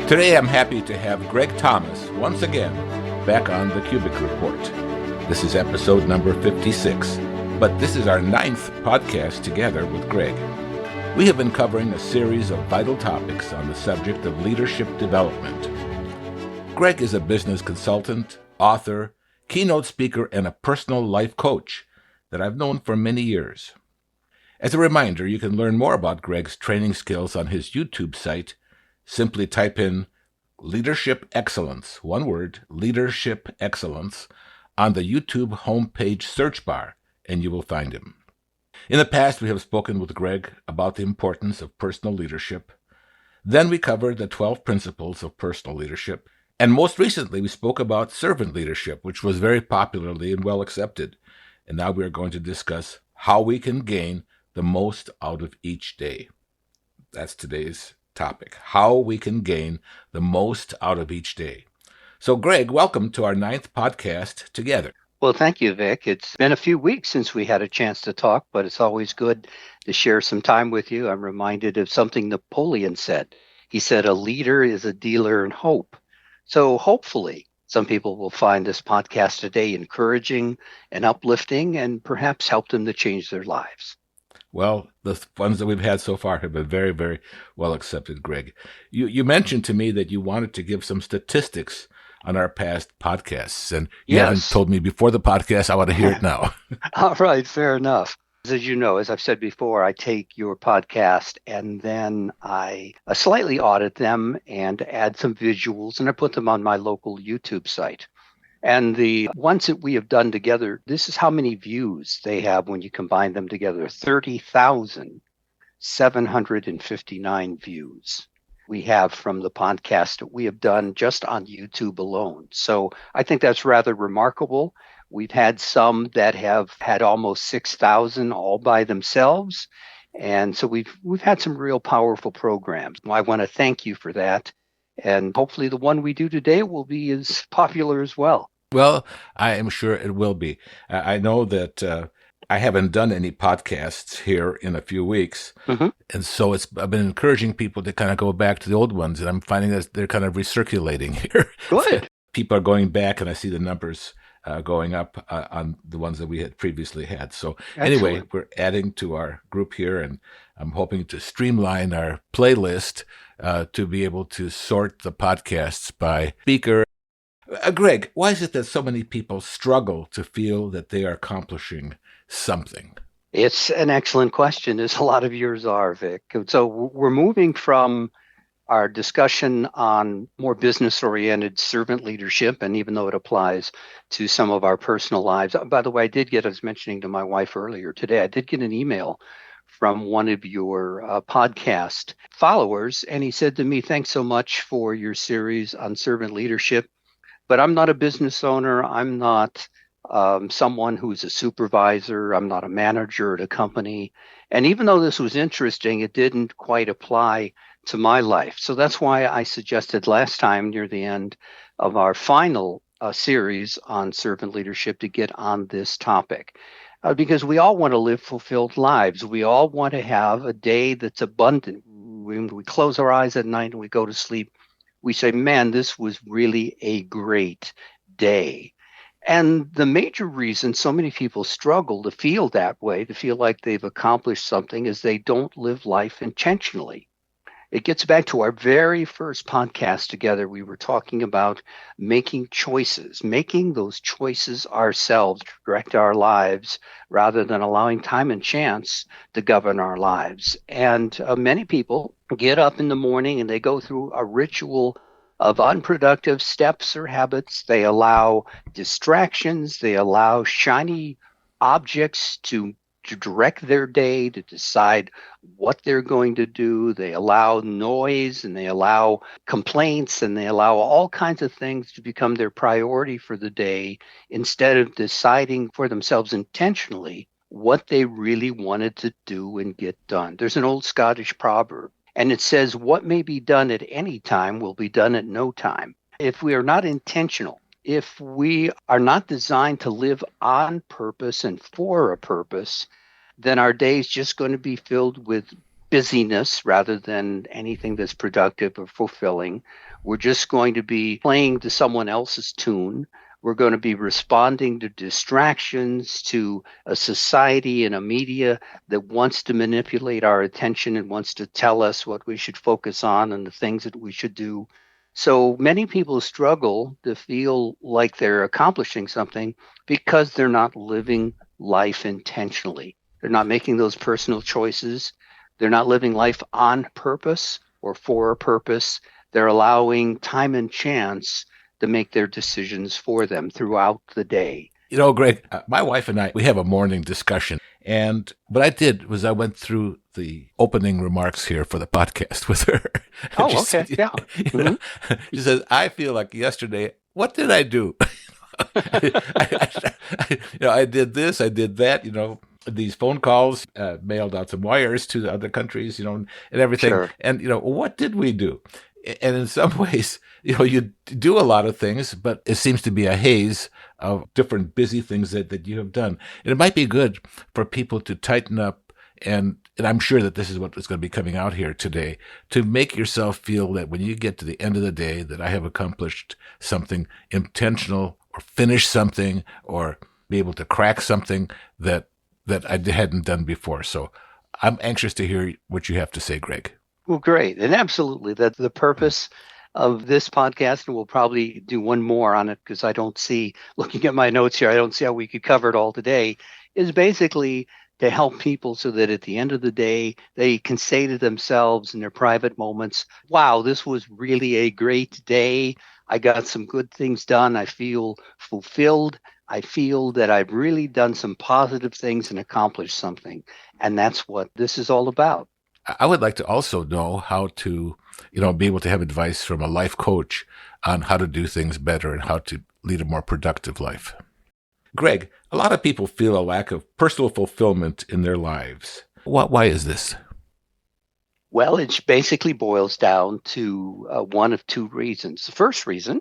Today I'm happy to have Greg Thomas once again back on the KUBIK Report. This is episode number 56, but this is our 9th podcast together with Greg. We have been covering a series of vital topics on the subject of leadership development. Greg is a business consultant, author, keynote speaker, and a personal life coach that I've known for many years. As a reminder, you can learn more about Greg's training skills on his YouTube site. Simply type in Leadership Excellence, one word, Leadership Excellence, on the YouTube homepage search bar, and you will find him. In the past, we have spoken with Greg about the importance of personal leadership. Then we covered the 12 principles of personal leadership. And most recently, we spoke about servant leadership, which was very popularly and well accepted. And now we are going to discuss how we can gain the most out of each day. That's today's topic, how we can gain the most out of each day. So, Greg, welcome to our 9th podcast together. Well, thank you, Vic. It's been a few weeks since we had a chance to talk, but it's always good to share some time with you. I'm reminded of something Napoleon said. He said, a leader is a dealer in hope. So hopefully some people will find this podcast today encouraging and uplifting and perhaps help them to change their lives. Well, the ones that we've had so far have been very, very well accepted, Greg. You mentioned to me that you wanted to give some statistics on our past podcasts, and you haven't told me before the podcast. I want to hear it now. All right, fair enough. As you know, as I've said before, I take your podcast and then I slightly audit them and add some visuals, and I put them on my local YouTube site. And the ones that we have done together, this is how many views they have when you combine them together, 30,759 views we have from the podcast that we have done just on YouTube alone. So I think that's rather remarkable. We've had some that have had almost 6,000 all by themselves. And so we've had some real powerful programs. I want to thank you for that. And hopefully the one we do today will be as popular as well. Well, I am sure it will be. I know that I haven't done any podcasts here in a few weeks. Mm-hmm. And so I've been encouraging people to kind of go back to the old ones. And I'm finding that they're kind of recirculating here. Good. People are going back, and I see the numbers going up on the ones that we had previously had. So anyway, we're adding to our group here, and I'm hoping to streamline our playlist to be able to sort the podcasts by speaker. Greg, why is it that so many people struggle to feel that they are accomplishing something? It's an excellent question, as a lot of yours are, Vic. So we're moving from our discussion on more business-oriented servant leadership, and even though it applies to some of our personal lives. By the way, I was mentioning to my wife earlier today, I did get an email from one of your podcast followers, and he said to me, thanks so much for your series on servant leadership. But I'm not a business owner. I'm not someone who's a supervisor. I'm not a manager at a company. And even though this was interesting, it didn't quite apply to my life. So that's why I suggested last time near the end of our final series on servant leadership to get on this topic. Because we all want to live fulfilled lives. We all want to have a day that's abundant. When we close our eyes at night and we go to sleep, we say, man, this was really a great day. And the major reason so many people struggle to feel that way, to feel like they've accomplished something, is they don't live life intentionally. It gets back to our very first podcast together. We were talking about making choices, making those choices ourselves to direct our lives rather than allowing time and chance to govern our lives. And many people get up in the morning and they go through a ritual of unproductive steps or habits. They allow distractions. They allow shiny objects to direct their day, to decide what they're going to do. They allow noise and they allow complaints and they allow all kinds of things to become their priority for the day instead of deciding for themselves intentionally what they really wanted to do and get done. There's an old Scottish proverb, and it says, what may be done at any time will be done at no time. If we are not intentional, if we are not designed to live on purpose and for a purpose, then our day is just going to be filled with busyness rather than anything that's productive or fulfilling. We're just going to be playing to someone else's tune. We're going to be responding to distractions, to a society and a media that wants to manipulate our attention and wants to tell us what we should focus on and the things that we should do. So many people struggle to feel like they're accomplishing something because they're not living life intentionally. They're not making those personal choices. They're not living life on purpose or for a purpose. They're allowing time and chance to make their decisions for them throughout the day. Greg, my wife and I, we have a morning discussion. And what I did was I went through the opening remarks here for the podcast with her. Oh, She okay. said, Yeah. Mm-hmm. she says, I feel like yesterday, what did I do? I did this, I did that, these phone calls, mailed out some wires to the other countries, and everything. Sure. And, what did we do? And in some ways, you do a lot of things, but it seems to be a haze of different busy things that you have done. And it might be good for people to tighten up, and I'm sure that this is what is going to be coming out here today, to make yourself feel that when you get to the end of the day, that I have accomplished something intentional or finished something or be able to crack something that I hadn't done before. So I'm anxious to hear what you have to say, Greg. Well, great. And absolutely, that's the purpose of this podcast. And we'll probably do one more on it because I don't see, looking at my notes here, I don't see how we could cover it all today, is basically to help people so that at the end of the day, they can say to themselves in their private moments, wow, this was really a great day. I got some good things done. I feel fulfilled. I feel that I've really done some positive things and accomplished something. And that's what this is all about. I would like to also know how to, be able to have advice from a life coach on how to do things better and how to lead a more productive life. Greg, a lot of people feel a lack of personal fulfillment in their lives. Why is this? Well, it basically boils down to one of two reasons. The first reason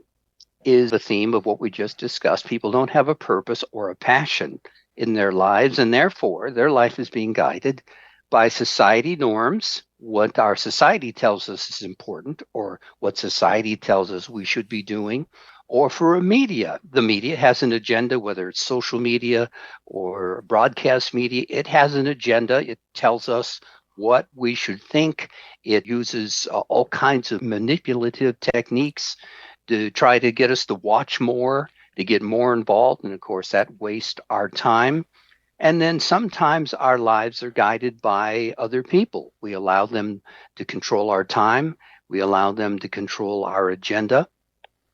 is the theme of what we just discussed. People don't have a purpose or a passion in their lives, and therefore their life is being guided by society norms, what our society tells us is important, or what society tells us we should be doing, or for a media. The media has an agenda, whether it's social media or broadcast media, it has an agenda. It tells us what we should think. It uses all kinds of manipulative techniques to try to get us to watch more, to get more involved. And of course, that wastes our time. And then sometimes our lives are guided by other people. We allow them to control our time. We allow them to control our agenda.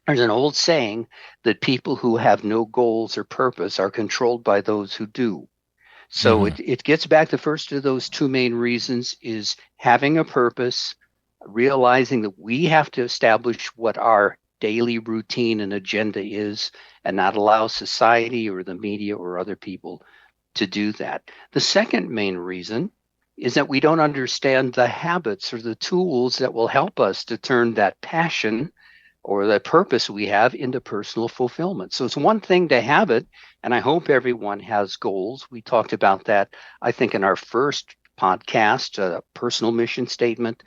There's an old saying that people who have no goals or purpose are controlled by those who do. So it gets back to first of those two main reasons is having a purpose, realizing that we have to establish what our daily routine and agenda is and not allow society or the media or other people to do that. The second main reason is that we don't understand the habits or the tools that will help us to turn that passion or the purpose we have into personal fulfillment. So it's one thing to have it, and I hope everyone has goals. We talked about that, I think, in our first podcast, personal mission statement,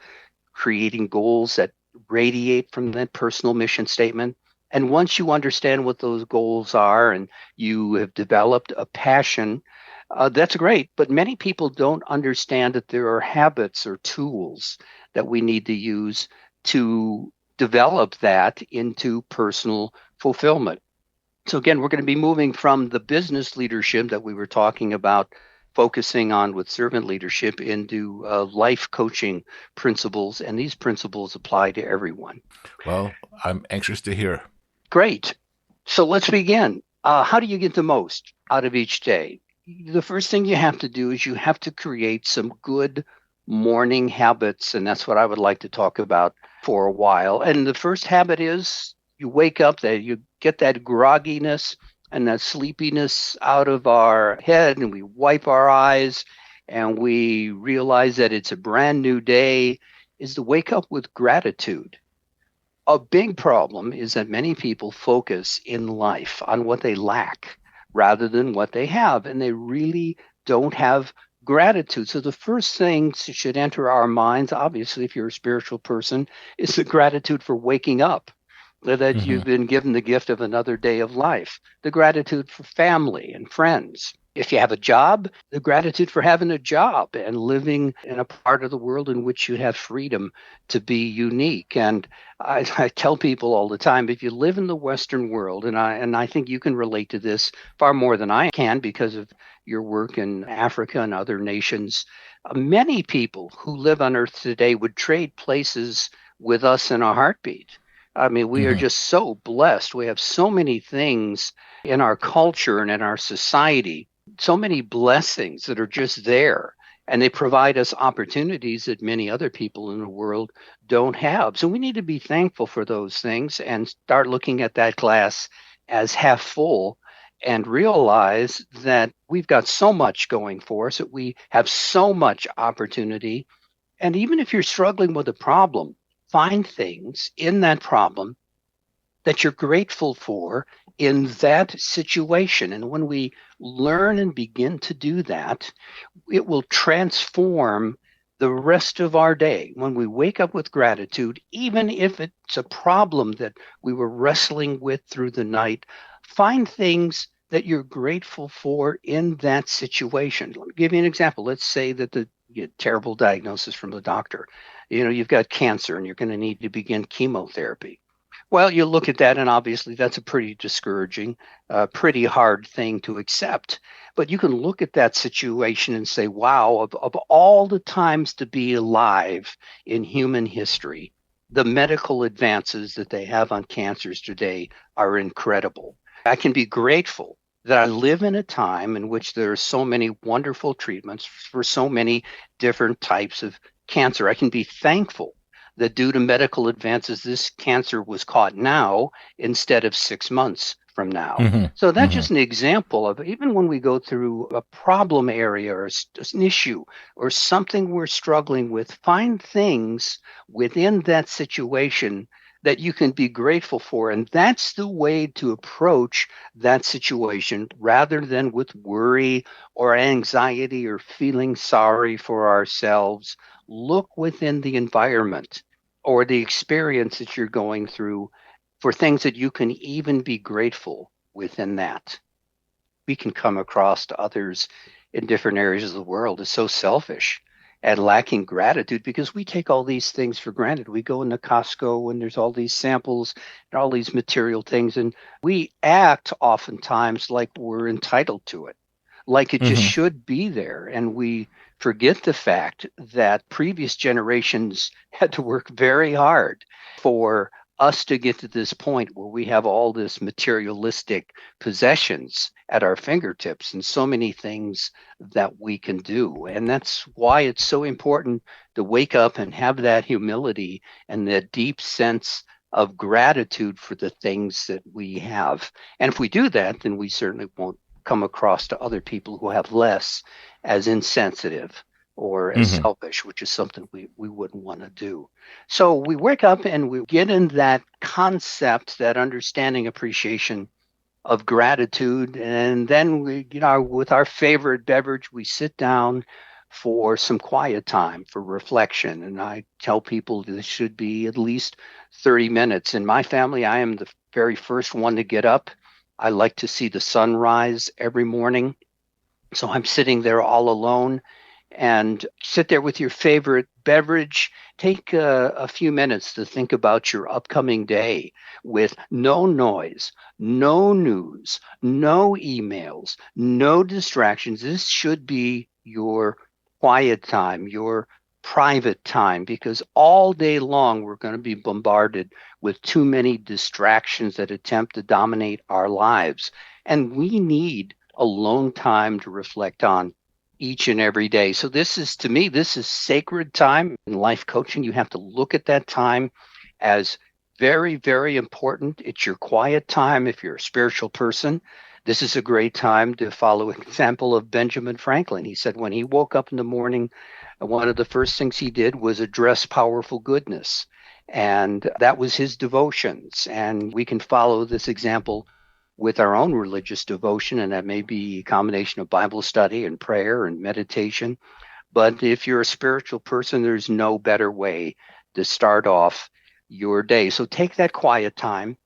creating goals that radiate from that personal mission statement. And once you understand what those goals are and you have developed a passion, that's great. But many people don't understand that there are habits or tools that we need to use to develop that into personal fulfillment. So again, we're going to be moving from the business leadership that we were talking about, focusing on with servant leadership, into life coaching principles. And these principles apply to everyone. Well, I'm anxious to hear. Great. So let's begin. How do you get the most out of each day? The first thing you have to do is you have to create some good morning habits. And that's what I would like to talk about for a while. And the first habit is you wake up, that you get that grogginess and that sleepiness out of our head, and we wipe our eyes and we realize that it's a brand new day, is to wake up with gratitude. A big problem is that many people focus in life on what they lack rather than what they have, and they really don't have gratitude. So the first things that should enter our minds, obviously, if you're a spiritual person, is the gratitude for waking up, that Hmm. you've been given the gift of another day of life, the gratitude for family and friends. If you have a job, the gratitude for having a job and living in a part of the world in which you have freedom to be unique. And I tell people all the time, if you live in the Western world, and I think you can relate to this far more than I can because of your work in Africa and other nations, many people who live on Earth today would trade places with us in a heartbeat. I mean, we are Hmm. just so blessed. We have so many things in our culture and in our society, so many blessings that are just there. And they provide us opportunities that many other people in the world don't have. So we need to be thankful for those things and start looking at that glass as half full and realize that we've got so much going for us, that we have so much opportunity. And even if you're struggling with a problem, find things in that problem that you're grateful for in that situation. And when we learn and begin to do that, it will transform the rest of our day. When we wake up with gratitude, even if it's a problem that we were wrestling with through the night, find things that you're grateful for in that situation. Let me give you an example. Let's say that you get a terrible diagnosis from the doctor. You've got cancer and you're going to need to begin chemotherapy. Well, you look at that, and obviously that's a pretty discouraging, pretty hard thing to accept. But you can look at that situation and say, wow, of all the times to be alive in human history, the medical advances that they have on cancers today are incredible. I can be grateful that I live in a time in which there are so many wonderful treatments for so many different types of cancer. I can be thankful that due to medical advances, this cancer was caught now instead of 6 months from now. Hmm. So that's Hmm. just an example of even when we go through a problem area or an issue or something we're struggling with, find things within that situation that you can be grateful for. And that's the way to approach that situation rather than with worry or anxiety or feeling sorry for ourselves. Look within the environment or the experience that you're going through for things that you can even be grateful within that. We can come across to others in different areas of the world as so selfish and lacking gratitude because we take all these things for granted. We go into Costco and there's all these samples and all these material things, and we act oftentimes like we're entitled to it, like it just Hmm. should be there. And we forget the fact that previous generations had to work very hard for us to get to this point where we have all this materialistic possessions at our fingertips and so many things that we can do. And that's why it's so important to wake up and have that humility and that deep sense of gratitude for the things that we have. And if we do that, then we certainly won't come across to other people who have less as insensitive or as Hmm. selfish, which is something we wouldn't want to do. So we wake up and we get in that concept, that understanding, appreciation of gratitude. And then with our favorite beverage, we sit down for some quiet time for reflection. And I tell people this should be at least 30 minutes. In my family, I am the very first one to get up. I like to see the sunrise every morning. So I'm sitting there all alone and sit there with your favorite beverage. Take a few minutes to think about your upcoming day with no noise, no news, no emails, no distractions. This should be your quiet time, your private time, because all day long we're going to be bombarded with too many distractions that attempt to dominate our lives. And we need alone time to reflect on each and every day. So this is, to me, this is sacred time in life coaching. You have to look at that time as very, very important. It's your quiet time if you're a spiritual person. This is a great time to follow an example of Benjamin Franklin. He said when he woke up in the morning, one of the first things he did was address powerful goodness. And that was his devotions. And we can follow this example with our own religious devotion, and that may be a combination of Bible study and prayer and meditation. But if you're a spiritual person, there's no better way to start off your day. So take that quiet time.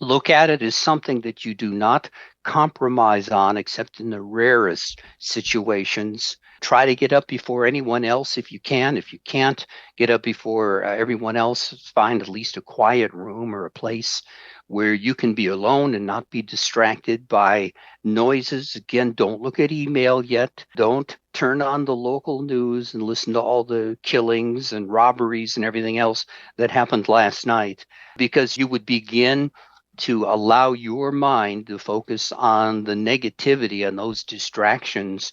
Look at it as something that you do not compromise on, except in the rarest situations. Try to get up before anyone else if you can. If you can't get up before everyone else, find at least a quiet room or a place where you can be alone and not be distracted by noises. Again, don't look at email yet. Don't turn on the local news and listen to all the killings and robberies and everything else that happened last night, because you would begin to allow your mind to focus on the negativity and those distractions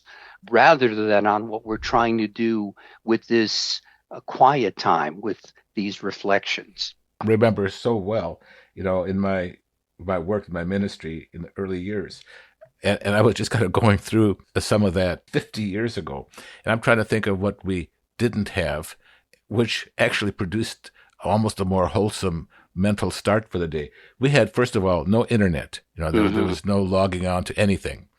rather than on what we're trying to do with this quiet time, with these reflections. Remember so well, in my work in my ministry in the early years. And I was just kind of going through some of that 50 years ago. And I'm trying to think of what we didn't have, which actually produced almost a more wholesome mental start for the day. We had, first of all, no internet. There was no logging on to anything.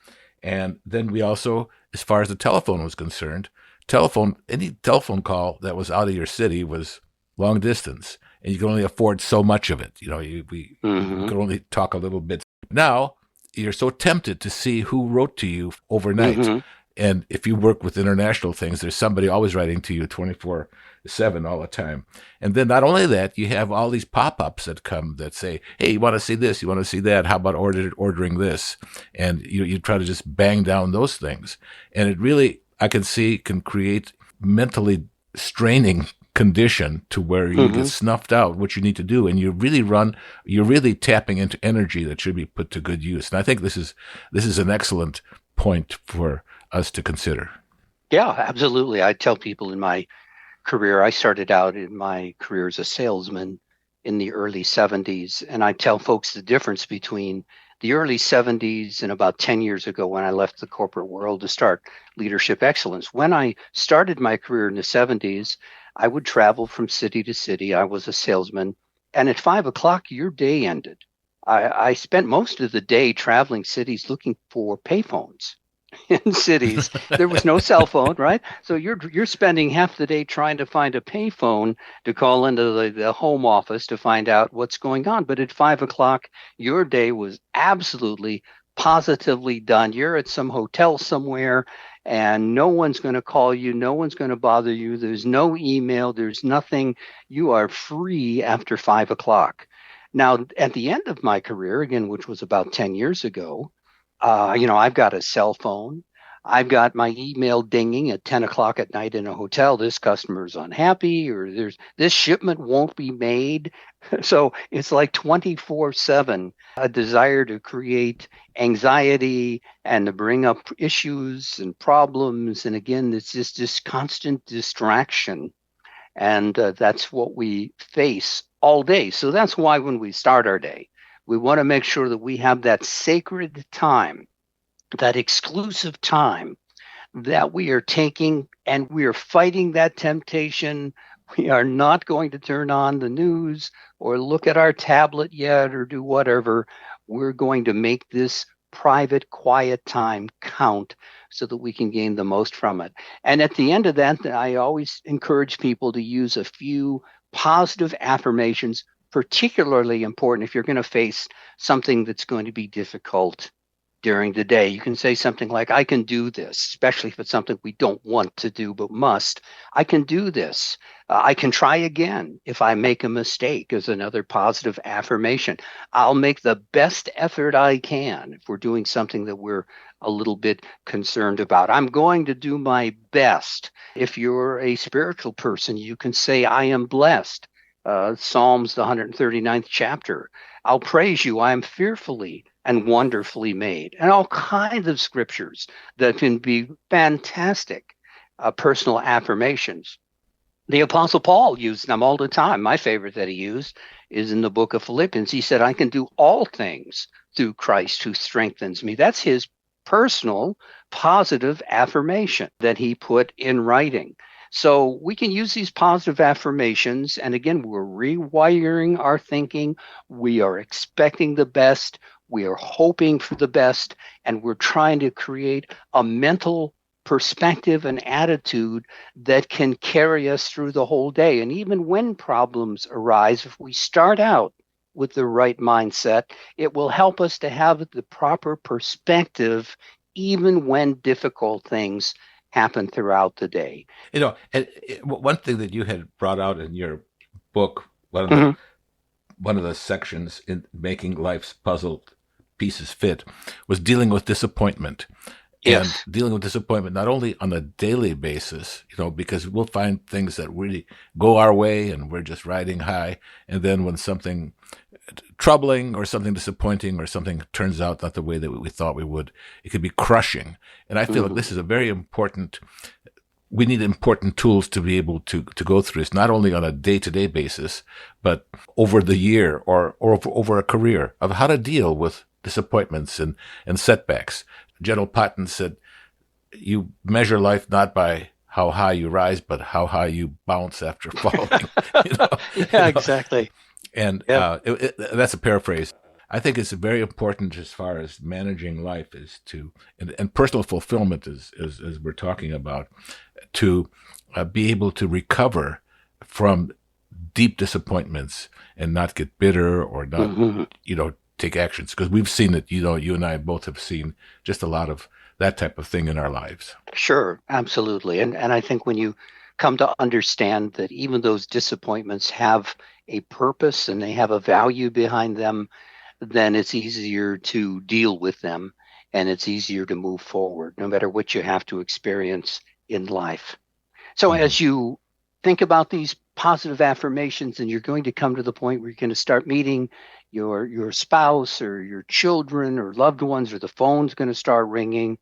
And then we also, as far as the telephone was concerned, any telephone call that was out of your city was long distance, and you could only afford so much of it. We could only talk a little bit. Now, you're so tempted to see who wrote to you overnight. And if you work with international things, there's somebody always writing to you 24/7 all the time. And then not only that, you have all these pop-ups that come that say, hey, you want to see this? You want to see that? How about ordering this? And you try to just bang down those things. And it really, I can see, can create mentally straining condition to where you get snuffed out what you need to do. And you're really tapping into energy that should be put to good use. And I think this is an excellent point for us to consider. Yeah, absolutely. I tell people in my career, I started out in my career as a salesman in the early 70s. And I tell folks the difference between the early 70s and about 10 years ago when I left the corporate world to start Leadership Excellence. When I started my career in the 70s, I would travel from city to city. I was a salesman. And at 5 o'clock, your day ended. I spent most of the day traveling cities looking for payphones. In cities, there was no cell phone, right? So you're spending half the day trying to find a payphone to call into the home office to find out what's going on. But at 5 o'clock, your day was absolutely, positively done. You're at some hotel somewhere, and no one's going to call you. No one's going to bother you. There's no email. There's nothing. You are free after 5 o'clock. Now, at the end of my career, again, which was about 10 years ago, I've got a cell phone. I've got my email dinging at 10 o'clock at night in a hotel. This customer's unhappy, or this shipment won't be made. So it's like 24/7, a desire to create anxiety and to bring up issues and problems. And again, it's just this constant distraction. And that's what we face all day. So that's why when we start our day, we want to make sure that we have that sacred time, that exclusive time that we are taking, and we are fighting that temptation. We are not going to turn on the news or look at our tablet yet or do whatever. We're going to make this private, quiet time count so that we can gain the most from it. And at the end of that, I always encourage people to use a few positive affirmations, particularly important if you're going to face something that's going to be difficult during the day. You can say something like, I can do this, especially if it's something we don't want to do but must. I can do this. I can try again if I make a mistake, is another positive affirmation. I'll make the best effort I can if we're doing something that we're a little bit concerned about. I'm going to do my best. If you're a spiritual person, you can say, I am blessed. Psalms, the 139th chapter. I'll praise you. I am fearfully and wonderfully made. And all kinds of scriptures that can be fantastic personal affirmations. The Apostle Paul used them all the time. My favorite that he used is in the book of Philippians. He said, I can do all things through Christ who strengthens me. That's his personal positive affirmation that he put in writing. So we can use these positive affirmations. And again, we're rewiring our thinking. We are expecting the best. we are hoping for the best, and we're trying to create a mental perspective and attitude that can carry us through the whole day. And even when problems arise, if we start out with the right mindset, it will help us to have the proper perspective even when difficult things happen throughout the day. One thing that you had brought out in your book, Mhm. one of the sections in making life's puzzle pieces fit, was dealing with disappointment. And Yes. dealing with disappointment not only on a daily basis, because we'll find things that really go our way and we're just riding high, and then when something troubling or something disappointing or something turns out not the way that we thought we would, it could be crushing. And I feel like this is a very important, we need important tools to be able to go through this, not only on a day-to-day basis, but over the year or over a career, of how to deal with disappointments and setbacks. General Patton said, you measure life not by how high you rise, but how high you bounce after falling. you know, Yeah, exactly. and Yep. that's a paraphrase. I think it's very important as far as managing life is and personal fulfillment as we're talking about, to be able to recover from deep disappointments and not get bitter or not, Mhm. take actions. Because we've seen it, you and I both have seen just a lot of that type of thing in our lives. Sure, absolutely. And I think when you come to understand that even those disappointments have a purpose and they have a value behind them, then it's easier to deal with them and it's easier to move forward, no matter what you have to experience in life. So Mm-hmm. as you think about these positive affirmations, and you're going to come to the point where you're going to start meeting your spouse or your children or loved ones, or the phone's going to start ringing.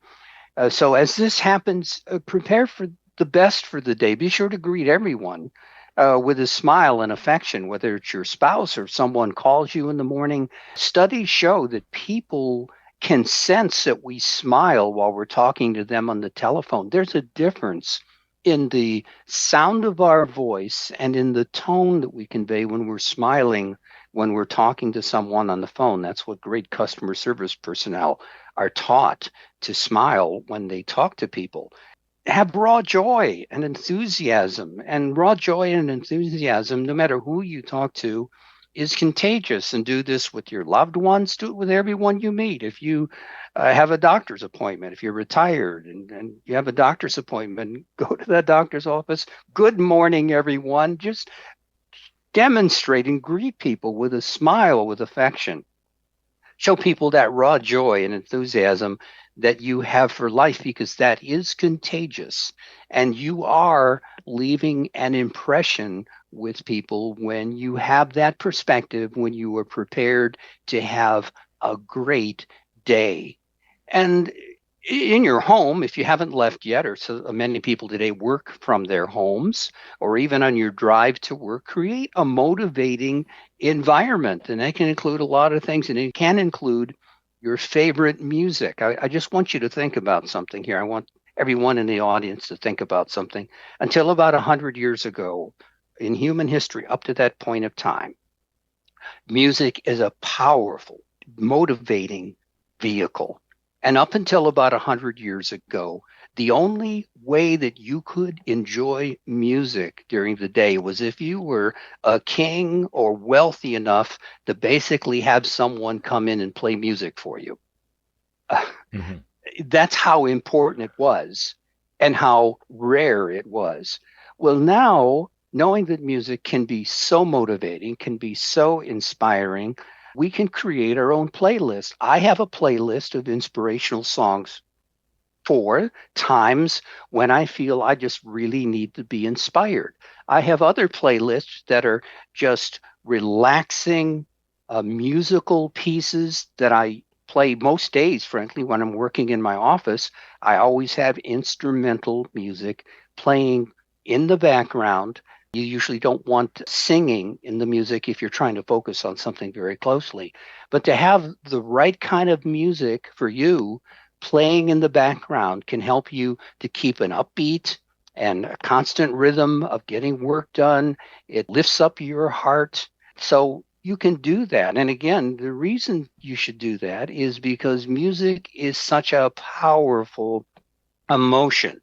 So as this happens, prepare for the best for the day. Be sure to greet everyone with a smile and affection, whether it's your spouse or someone calls you in the morning. Studies show that people can sense that we smile while we're talking to them on the telephone. There's a difference in the sound of our voice and in the tone that we convey when we're smiling when we're talking to someone on the phone. That's what great customer service personnel are taught, to smile when they talk to people. Have raw joy and enthusiasm. And raw joy and enthusiasm, no matter who you talk to, is contagious. And do this with your loved ones, do it with everyone you meet. If you have a doctor's appointment, if you're retired and you have a doctor's appointment, go to that doctor's office. Good morning, everyone. Just demonstrate and greet people with a smile, with affection. Show people that raw joy and enthusiasm that you have for life, because that is contagious. And you are leaving an impression with people when you have that perspective, when you are prepared to have a great day. And in your home, if you haven't left yet, or so many people today work from their homes, or even on your drive to work, create a motivating environment. And that can include a lot of things, and it can include your favorite music. I just want you to think about something here. I want everyone in the audience to think about something. Until about 100 years ago in human history, up to that point of time, music is a powerful, motivating vehicle. And up until about 100 years ago, the only way that you could enjoy music during the day was if you were a king or wealthy enough to basically have someone come in and play music for you. Mm-hmm. That's how important it was and how rare it was. Well, now, knowing that music can be so motivating, can be so inspiring, we can create our own playlist. I have a playlist of inspirational songs for times when I feel I just really need to be inspired. I have other playlists that are just relaxing musical pieces that I play most days, frankly, when I'm working in my office. I always have instrumental music playing in the background. You usually don't want singing in the music if you're trying to focus on something very closely. But to have the right kind of music for you playing in the background can help you to keep an upbeat and a constant rhythm of getting work done. It lifts up your heart. So you can do that. And again, the reason you should do that is because music is such a powerful emotion.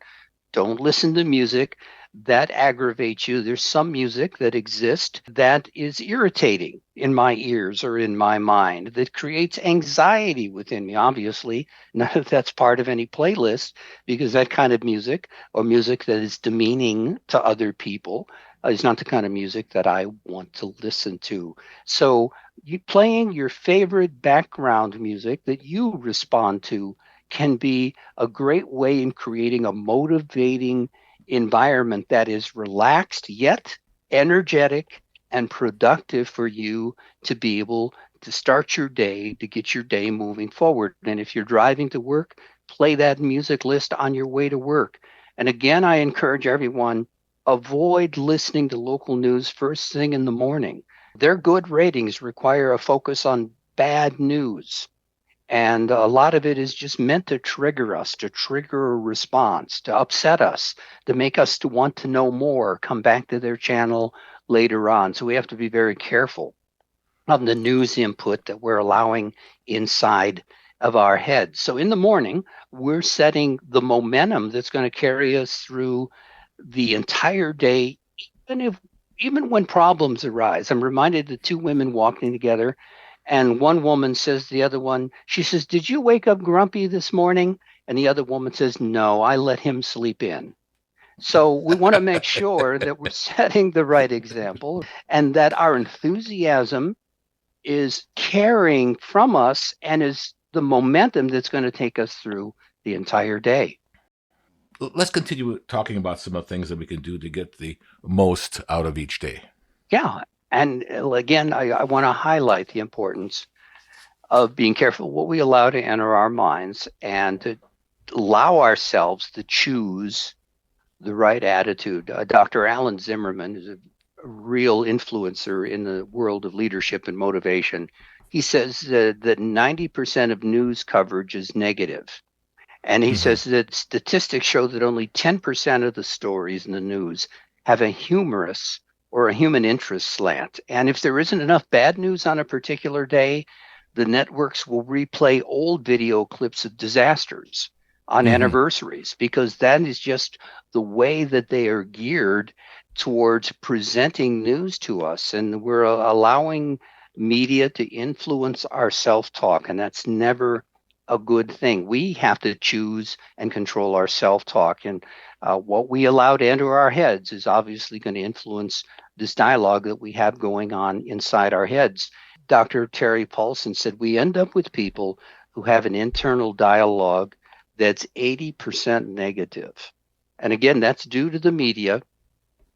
Don't listen to music that aggravates you. There's some music that exists that is irritating in my ears or in my mind, that creates anxiety within me. Obviously, none of that's part of any playlist, because that kind of music, or music that is demeaning to other people, is not the kind of music that I want to listen to. So you playing your favorite background music that you respond to can be a great way in creating a motivating environment that is relaxed yet energetic and productive for you to be able to start your day, to get your day moving forward. And if you're driving to work, play that music list on your way to work. And again, I encourage everyone, avoid listening to local news first thing in the morning. Their good ratings require a focus on bad news. And a lot of it is just meant to trigger us, to trigger a response, to upset us, to make us to want to know more, come back to their channel later on. So we have to be very careful of the news input that we're allowing inside of our heads. So in the morning, we're setting the momentum that's going to carry us through the entire day, even when problems arise. I'm reminded of two women walking together, and one woman says to the other one, she says, "Did you wake up grumpy this morning?" And the other woman says, "No, I let him sleep in." So we want to make sure that we're setting the right example and that our enthusiasm is carrying from us and is the momentum that's going to take us through the entire day. Let's continue talking about some of the things that we can do to get the most out of each day. Yeah. And again, I want to highlight the importance of being careful what we allow to enter our minds and to allow ourselves to choose the right attitude. Dr. Alan Zimmerman is a real influencer in the world of leadership and motivation. He says that 90% of news coverage is negative. And he says that statistics show that only 10% of the stories in the news have a humorous or a human interest slant. And if there isn't enough bad news on a particular day, the networks will replay old video clips of disasters on anniversaries, because that is just the way that they are geared towards presenting news to us. And we're allowing media to influence our self-talk, and that's never a good thing. We have to choose and control our self-talk. And what we allow to enter our heads is obviously going to influence this dialogue that we have going on inside our heads. Dr. Terry Paulson said we end up with people who have an internal dialogue that's 80% negative. And again, that's due to the media.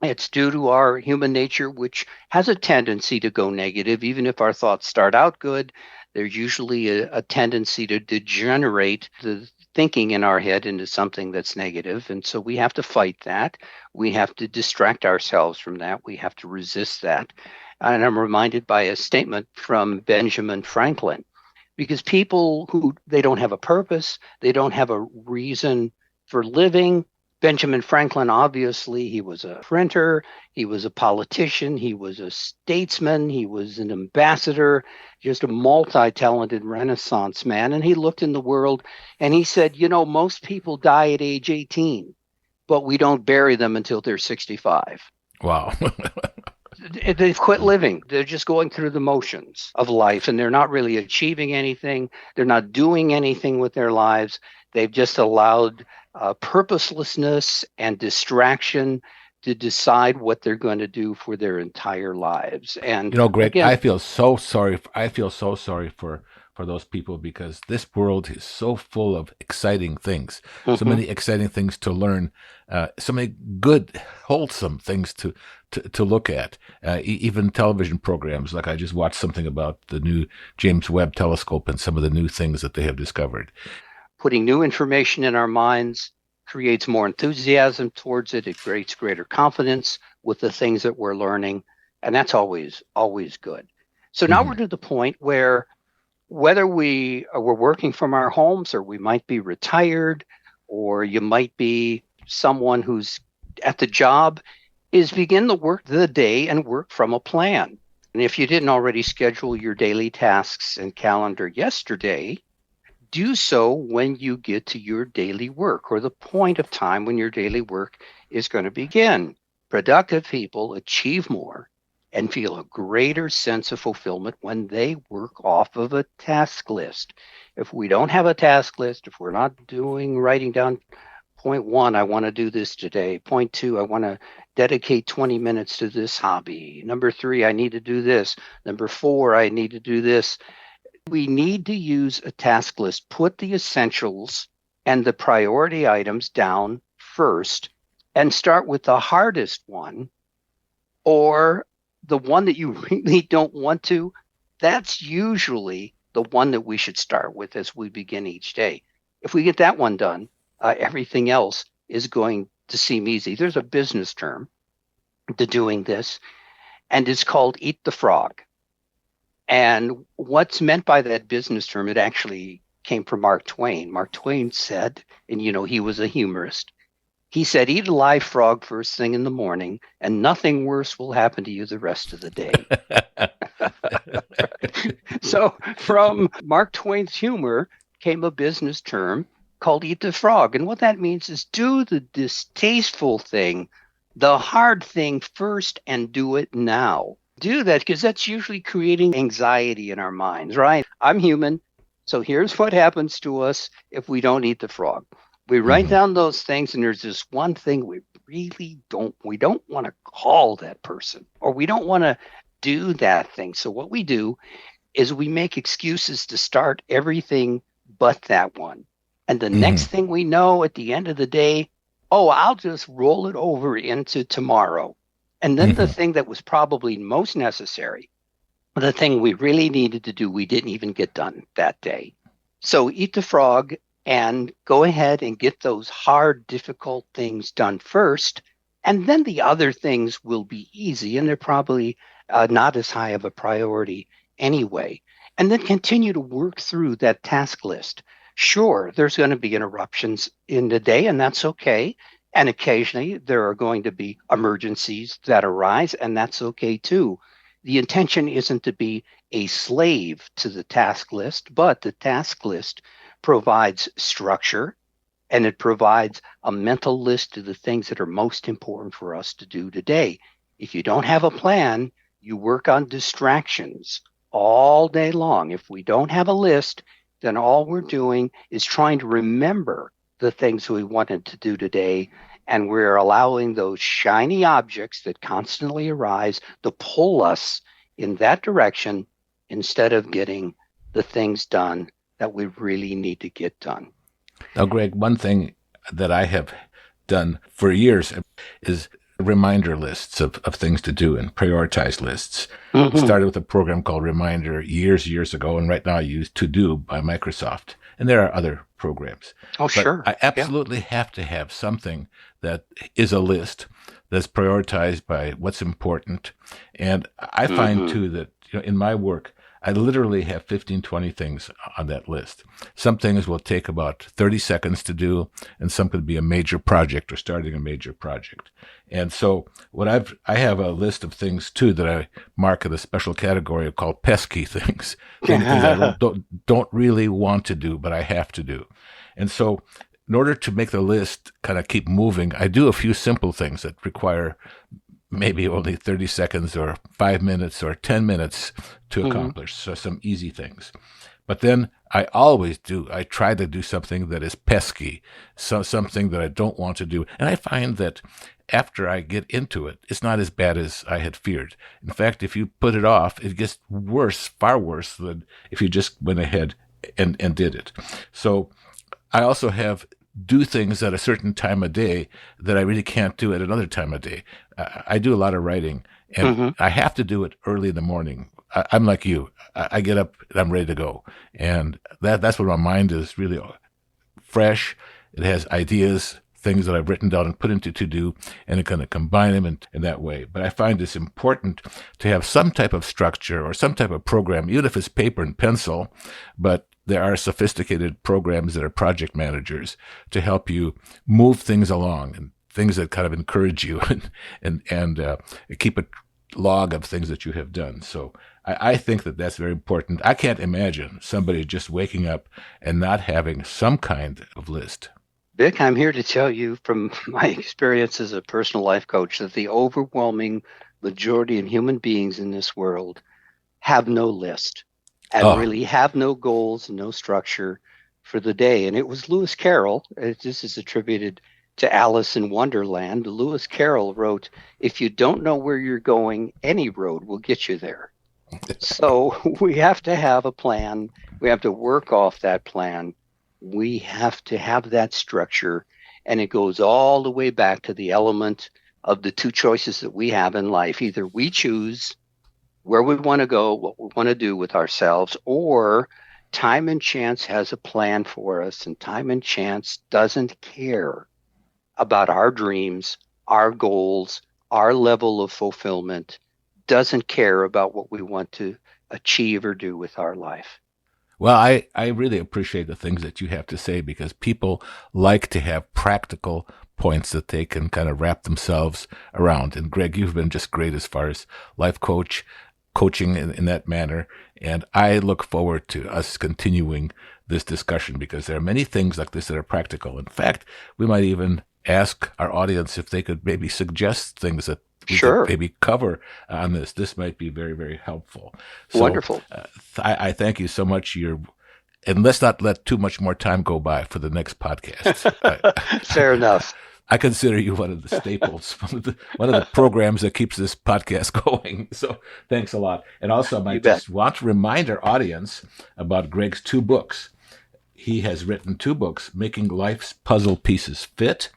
It's due to our human nature, which has a tendency to go negative. Even if our thoughts start out good, there's usually a tendency to degenerate the thinking in our head into something that's negative. And so we have to fight that. We have to distract ourselves from that. We have to resist that. And I'm reminded by a statement from Benjamin Franklin, because people who they don't have a purpose, they don't have a reason for living. Benjamin Franklin, obviously, he was a printer, he was a politician, he was a statesman, he was an ambassador, just a multi-talented Renaissance man. And he looked in the world and he said, you know, most people die at age 18, but we don't bury them until they're 65. Wow. They've quit living. They're just going through the motions of life, and they're not really achieving anything. They're not doing anything with their lives. They've just allowed purposelessness and distraction to decide what they're going to do for their entire lives. And you know, Greg, again, I feel so sorry. I feel so sorry for those people, because this world is so full of exciting things, so many exciting things to learn, so many good, wholesome things to look at, even television programs. Like I just watched something about the new James Webb telescope and some of the new things that they have discovered. Putting new information in our minds creates more enthusiasm towards it. It creates greater confidence with the things that we're learning. And that's always good. So now we're to the point where whether we're working from our homes, or we might be retired, or you might be someone who's at the job, is begin the day and work from a plan. And if you didn't already schedule your daily tasks and calendar yesterday, do so when you get to your daily work or the point of time when your daily work is going to begin. Productive people achieve more and feel a greater sense of fulfillment when they work off of a task list. If we don't have a task list, if we're not writing down point one, I want to do this today. Point two, I want to dedicate 20 minutes to this hobby. Number three, I need to do this. Number four, I need to do this. We need to use a task list, put the essentials and the priority items down first, and start with the hardest one or the one that you really don't want to. That's usually the one that we should start with as we begin each day. If we get that one done, everything else is going to seem easy. There's a business term to doing this, and it's called eat the frog. And what's meant by that business term, it actually came from Mark Twain. Mark Twain said, and he was a humorist, he said, eat a live frog first thing in the morning, and nothing worse will happen to you the rest of the day. So from Mark Twain's humor came a business term called eat the frog. And what that means is do the distasteful thing, the hard thing first, and do it now. Do that because that's usually creating anxiety in our minds, right? I'm human. So here's what happens to us if we don't eat the frog. We write down those things, and there's this one thing we don't want to call that person, or we don't want to do that thing. So what we do is we make excuses to start everything but that one. And the next thing we know at the end of the day, I'll just roll it over into tomorrow. And then the thing that was probably most necessary, the thing we really needed to do, we didn't even get done that day. So eat the frog and go ahead and get those hard, difficult things done first. And then the other things will be easy, and they're probably not as high of a priority anyway. And then continue to work through that task list. Sure, there's going to be interruptions in the day, and that's okay. And occasionally there are going to be emergencies that arise, and that's okay too. The intention isn't to be a slave to the task list, but the task list provides structure, and it provides a mental list of the things that are most important for us to do today. If you don't have a plan, you work on distractions all day long. If we don't have a list, then all we're doing is trying to remember the things we wanted to do today, and we're allowing those shiny objects that constantly arise to pull us in that direction instead of getting the things done that we really need to get done. Now, Greg, one thing that I have done for years is reminder lists of things to do and prioritized lists. Started with a program called Reminder years ago, and right now I use To Do by Microsoft. And there are other programs. Oh, sure. I absolutely have to have something that is a list that's prioritized by what's important. And I find, too, that in my work, I literally have 15, 20 things on that list. Some things will take about 30 seconds to do, and some could be a major project or starting a major project. And so I have a list of things, too, that I mark in a special category called pesky things. Things I don't really want to do, but I have to do. And so in order to make the list kind of keep moving, I do a few simple things that require maybe only 30 seconds or 5 minutes or 10 minutes to accomplish. So some easy things. But then I try to do something that is pesky, something that I don't want to do. And I find that after I get into it, it's not as bad as I had feared. In fact, if you put it off, it gets worse, far worse than if you just went ahead and did it. So I also have do things at a certain time of day that I really can't do at another time of day. I do a lot of writing, and I have to do it early in the morning. I'm like you. I get up and I'm ready to go. And that's when my mind is really fresh. It has ideas, things that I've written down and put into To Do, and it kind of combine them in that way. But I find it's important to have some type of structure or some type of program, even if it's paper and pencil, but there are sophisticated programs that are project managers to help you move things along and things that kind of encourage you and keep it log of things that you have done. So I think that that's very important. I can't imagine somebody just waking up and not having some kind of list. Vic, I'm here to tell you from my experience as a personal life coach that the overwhelming majority of human beings in this world have no list and really have no goals and no structure for the day. And it was Lewis Carroll, this is attributed to Alice in Wonderland. Lewis Carroll wrote, "If you don't know where you're going, any road will get you there." So we have to have a plan. We have to work off that plan. We have to have that structure. And it goes all the way back to the element of the two choices that we have in life. Either we choose where we want to go, what we want to do with ourselves, or time and chance has a plan for us, and time and chance doesn't care about our dreams, our goals, our level of fulfillment, doesn't care about what we want to achieve or do with our life. Well, I really appreciate the things that you have to say, because people like to have practical points that they can kind of wrap themselves around. And Greg, you've been just great as far as life coaching in that manner. And I look forward to us continuing this discussion, because there are many things like this that are practical. In fact, we might even ask our audience if they could maybe suggest things that we could maybe cover on this. This might be very, very helpful. So, wonderful. I thank you so much. And let's not let too much more time go by for the next podcast. Fair enough. I consider you one of the staples, one of the programs that keeps this podcast going. So thanks a lot. And also, I might just want to remind our audience about Greg's 2 books. He has written 2 books, Making Life's Puzzle Pieces Fit,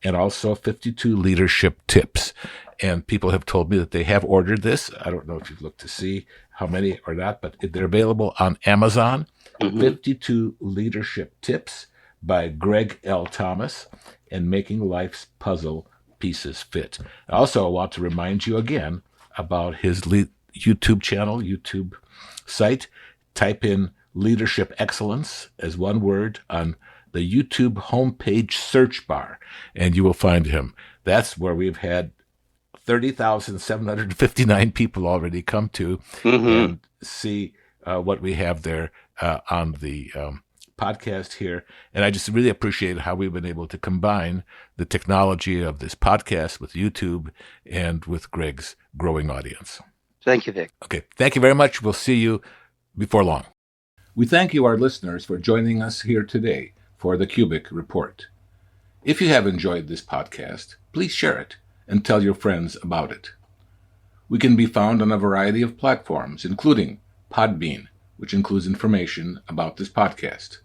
and also 52 Leadership Tips. And people have told me that they have ordered this. I don't know if you've looked to see how many or not, but they're available on Amazon. 52 Leadership Tips by Greg L. Thomas, and Making Life's Puzzle Pieces Fit. Also, I want to remind you again about his YouTube channel, YouTube site. Type in Leadership Excellence as one word on the YouTube homepage search bar, and you will find him. That's where we've had 30,759 people already come to and see what we have there on the podcast here. And I just really appreciate how we've been able to combine the technology of this podcast with YouTube and with Greg's growing audience. Thank you, Vic. Okay. Thank you very much. We'll see you before long. We thank you, our listeners, for joining us here today for the KUBIK Report. If you have enjoyed this podcast, please share it and tell your friends about it. We can be found on a variety of platforms, including Podbean, which includes information about this podcast,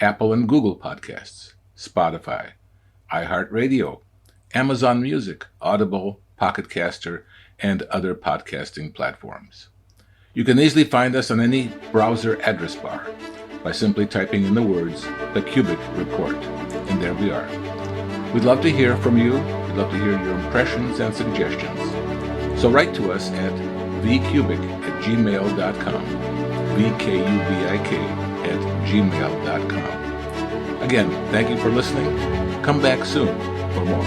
Apple and Google Podcasts, Spotify, iHeartRadio, Amazon Music, Audible, Pocket Caster, and other podcasting platforms. You can easily find us on any browser address bar by simply typing in the words, the KUBIK Report, and there we are. We'd love to hear from you. We'd love to hear your impressions and suggestions. So write to us at vkubik@gmail.com, vkubik@gmail.com. Again, thank you for listening. Come back soon for more.